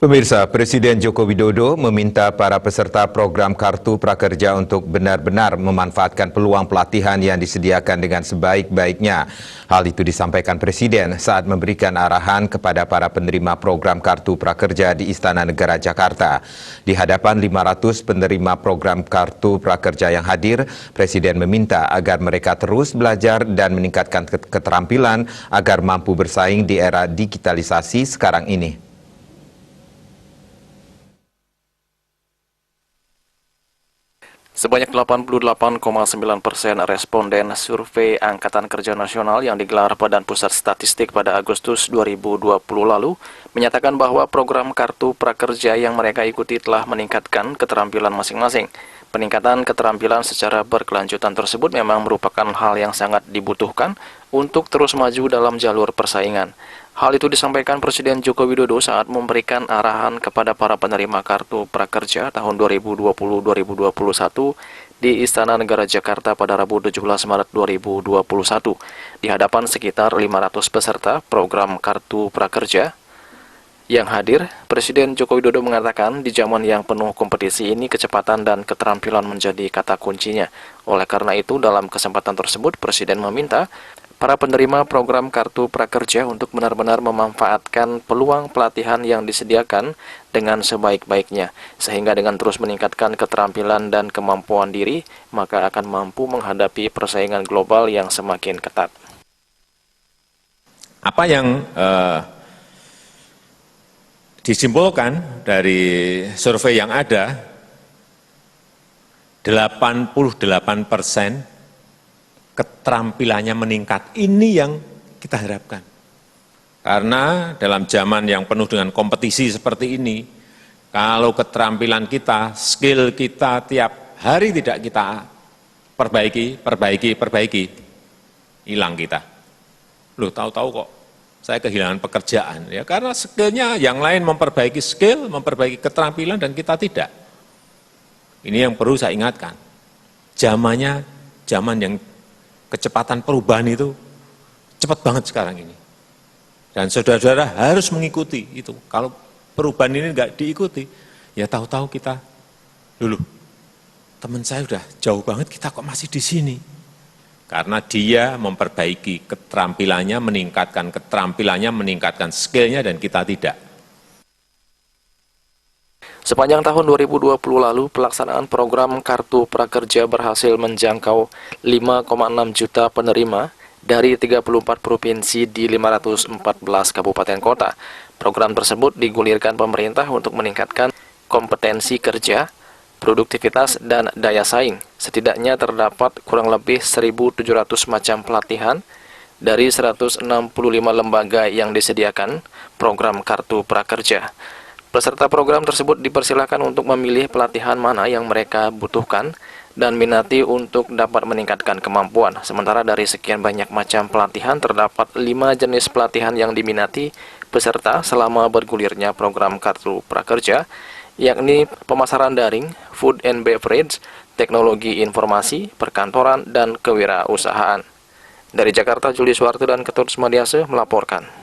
Pemirsa, Presiden Joko Widodo meminta para peserta program Kartu Prakerja untuk benar-benar memanfaatkan peluang pelatihan yang disediakan dengan sebaik-baiknya. Hal itu disampaikan Presiden saat memberikan arahan kepada para penerima program Kartu Prakerja di Istana Negara Jakarta. Di hadapan 500 penerima program Kartu Prakerja yang hadir, Presiden meminta agar mereka terus belajar dan meningkatkan keterampilan agar mampu bersaing di era digitalisasi sekarang ini. Sebanyak 88,9% responden survei Angkatan Kerja Nasional yang digelar Badan Pusat Statistik pada Agustus 2020 lalu menyatakan bahwa program Kartu Prakerja yang mereka ikuti telah meningkatkan keterampilan masing-masing. Peningkatan keterampilan secara berkelanjutan tersebut memang merupakan hal yang sangat dibutuhkan untuk terus maju dalam jalur persaingan. Hal itu disampaikan Presiden Joko Widodo saat memberikan arahan kepada para penerima Kartu Prakerja tahun 2020-2021 di Istana Negara Jakarta pada Rabu 17 Maret 2021. Di hadapan sekitar 500 peserta program Kartu Prakerja yang hadir, Presiden Joko Widodo mengatakan di zaman yang penuh kompetisi ini kecepatan dan keterampilan menjadi kata kuncinya. Oleh karena itu, dalam kesempatan tersebut, Presiden meminta para penerima program Kartu Prakerja untuk benar-benar memanfaatkan peluang pelatihan yang disediakan dengan sebaik-baiknya, sehingga dengan terus meningkatkan keterampilan dan kemampuan diri, maka akan mampu menghadapi persaingan global yang semakin ketat. Apa yang disimpulkan dari survei yang ada, 88% keterampilannya meningkat. Ini yang kita harapkan. Karena dalam zaman yang penuh dengan kompetisi seperti ini, kalau keterampilan kita, skill kita tiap hari tidak kita perbaiki, hilang kita. Loh, tahu-tahu kok saya kehilangan pekerjaan. Ya, karena skillnya yang lain memperbaiki skill, memperbaiki keterampilan, dan kita tidak. Ini yang perlu saya ingatkan. Zamannya zaman yang kecepatan perubahan itu cepat banget sekarang ini. Dan saudara-saudara harus mengikuti itu. Kalau perubahan ini enggak diikuti, ya tahu-tahu kita, dulu teman saya udah jauh banget, kita kok masih di sini. Karena dia memperbaiki keterampilannya, meningkatkan skillnya, dan kita tidak. Sepanjang tahun 2020 lalu, pelaksanaan program Kartu Prakerja berhasil menjangkau 5,6 juta penerima dari 34 provinsi di 514 kabupaten kota. Program tersebut digulirkan pemerintah untuk meningkatkan kompetensi kerja, produktivitas, dan daya saing. Setidaknya terdapat kurang lebih 1.700 macam pelatihan dari 165 lembaga yang disediakan program Kartu Prakerja. Peserta program tersebut dipersilakan untuk memilih pelatihan mana yang mereka butuhkan dan minati untuk dapat meningkatkan kemampuan. Sementara dari sekian banyak macam pelatihan, terdapat 5 jenis pelatihan yang diminati peserta selama bergulirnya program Kartu Prakerja, yakni pemasaran daring, food and beverage, teknologi informasi, perkantoran, dan kewirausahaan. Dari Jakarta, Juli Suwarto dan Ketut Smadiase melaporkan.